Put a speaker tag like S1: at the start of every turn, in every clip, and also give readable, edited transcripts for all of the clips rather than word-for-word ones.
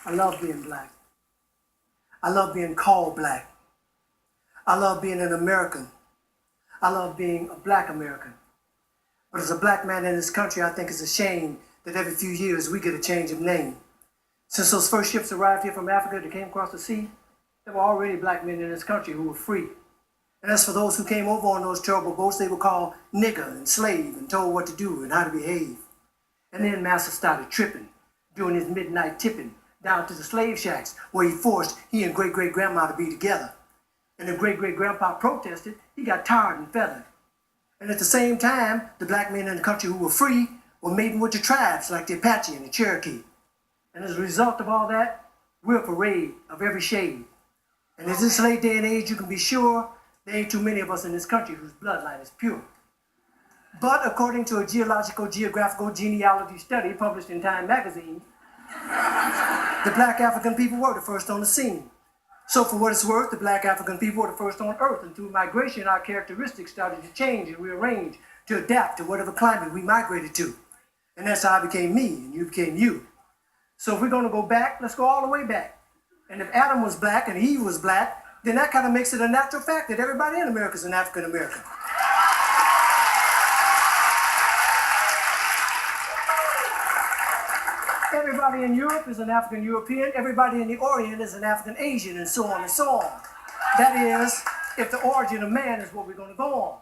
S1: I love being black. I love being called black. I love being an American. I love being a black American. But as a black man in this country, I think it's a shame that every few years we get a change of name. Since those first ships arrived here from Africa that came across the sea, there were already black men in this country who were free. And as for those who came over on those terrible boats, they were called nigger and slave and told what to do and how to behave. And then Master started tripping, doing his midnight tipping down to the slave shacks where he forced he and great-great-grandma to be together. And if great-great-grandpa protested, he got tarred and feathered. And at the same time, the black men in the country who were free were mating with the tribes like the Apache and the Cherokee. And as a result of all that, we're a parade of every shade. And in this late day and age, you can be sure there ain't too many of us in this country whose bloodline is pure. But according to a geographical genealogy study published in Time magazine, the black African people were the first on the scene. So for what it's worth, the black African people were the first on earth, and through migration, our characteristics started to change and rearrange to adapt to whatever climate we migrated to. And that's how I became me, and you became you. So if we're gonna go back, let's go all the way back. And if Adam was black and Eve was black, then that kind of makes it a natural fact that everybody in America is an African American. Everybody in Europe is an African European, everybody in the Orient is an African Asian, and so on and so on. That is, if the origin of man is what we're gonna go on.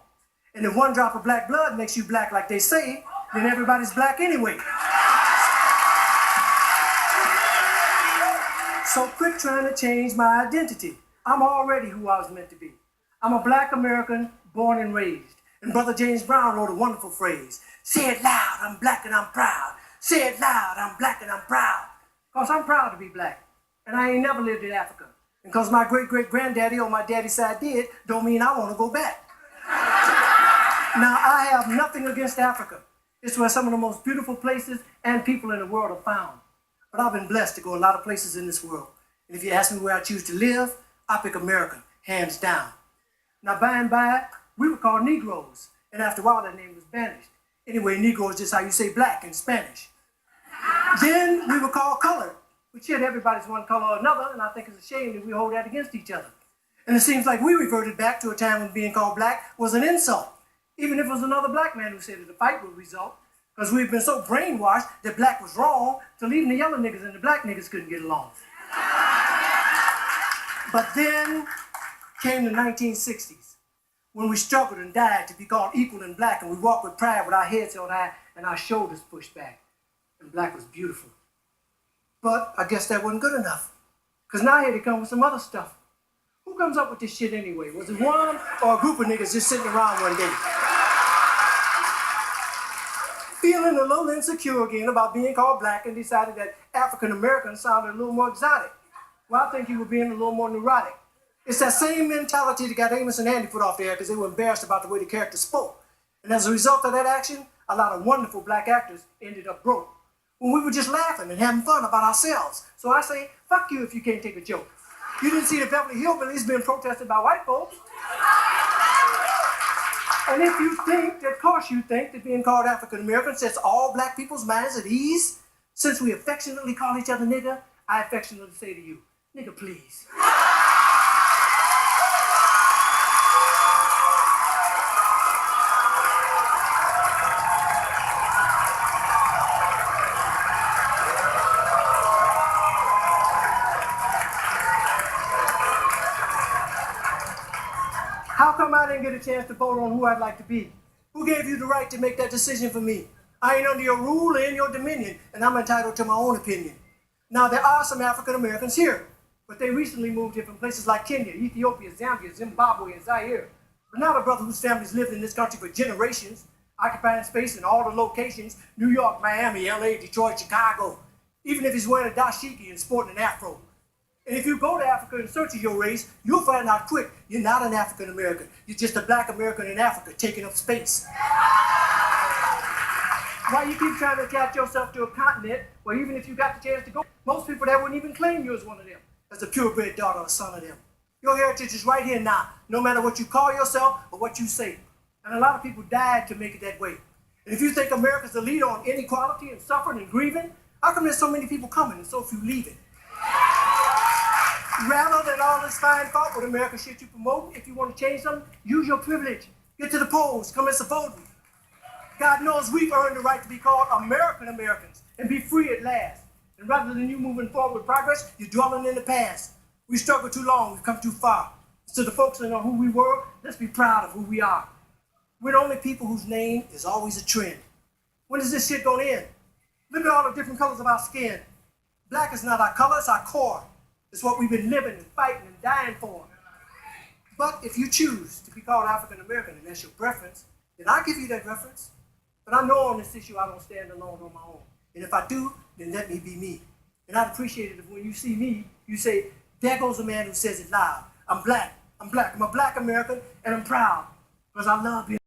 S1: And if one drop of black blood makes you black like they say, then everybody's black anyway. So quit trying to change my identity. I'm already who I was meant to be. I'm a black American born and raised. And Brother James Brown wrote a wonderful phrase. Say it loud, I'm black and I'm proud. Say it loud, I'm black and I'm proud. Because I'm proud to be black. And I ain't never lived in Africa. And because my great-great-granddaddy on my daddy's side did, don't mean I want to go back. Now, I have nothing against Africa. It's where some of the most beautiful places and people in the world are found. But I've been blessed to go a lot of places in this world. And if you ask me where I choose to live, I pick America, hands down. Now, by and by, we were called Negroes. And after a while, that name was banished. Anyway, Negro is just how you say black in Spanish. Then we were called colored, which yet everybody's one color or another, and I think it's a shame that we hold that against each other. And it seems like we reverted back to a time when being called black was an insult, even if it was another black man who said that a fight would result, because we've been so brainwashed that black was wrong, till even the yellow niggas and the black niggas couldn't get along. But then came the 1960s, when we struggled and died to be called equal and black, and we walked with pride with our heads held high and our shoulders pushed back. And black was beautiful. But I guess that wasn't good enough, because now here they come with some other stuff. Who comes up with this shit anyway? Was it one or a group of niggas just sitting around one day? Feeling a little insecure again about being called black and decided that African American sounded a little more exotic. Well, I think you were being a little more neurotic. It's that same mentality that got Amos and Andy put off the air because they were embarrassed about the way the characters spoke. And as a result of that action, a lot of wonderful black actors ended up broke. When we were just laughing and having fun about ourselves. So I say, fuck you if you can't take a joke. You didn't see the Beverly Hillbillies being protested by white folks. And if you think, of course you think, that being called African American sets all black people's minds at ease, since we affectionately call each other nigger, I affectionately say to you, nigga please. How come I didn't get a chance to vote on who I'd like to be? Who gave you the right to make that decision for me? I ain't under your rule or in your dominion, and I'm entitled to my own opinion. Now, there are some African Americans here, but they recently moved here from places like Kenya, Ethiopia, Zambia, Zimbabwe, and Zaire. But now the brother whose family's lived in this country for generations, occupying space in all the locations, New York, Miami, LA, Detroit, Chicago, even if he's wearing a dashiki and sporting an afro. And if you go to Africa in search of your race, you'll find out quick you're not an African American. You're just a black American in Africa taking up space. Why you keep trying to attach yourself to a continent where even if you got the chance to go, most people there wouldn't even claim you as one of them, as a purebred daughter or son of them. Your heritage is right here now, no matter what you call yourself or what you say. And a lot of people died to make it that way. And if you think America's the leader on inequality and suffering and grieving, how come there's so many people coming and so few leaving? Rather than all this fine thought what America shit you promote, if you want to change something, use your privilege. Get to the polls, come and support me. God knows we've earned the right to be called American Americans and be free at last. And rather than you moving forward with progress, you're dwelling in the past. We struggled too long, we've come too far. Instead of focusing on who we were, let's be proud of who we are. We're the only people whose name is always a trend. When is this shit gonna end? Look at all the different colors of our skin. Black is not our color, it's our core. It's what we've been living and fighting and dying for. But if you choose to be called African American and that's your preference, then I'll give you that reference. But I know on this issue I don't stand alone on my own. And if I do, then let me be me. And I'd appreciate it if when you see me, you say, there goes a man who says it loud. I'm black, I'm a black American, and I'm proud. Because I love being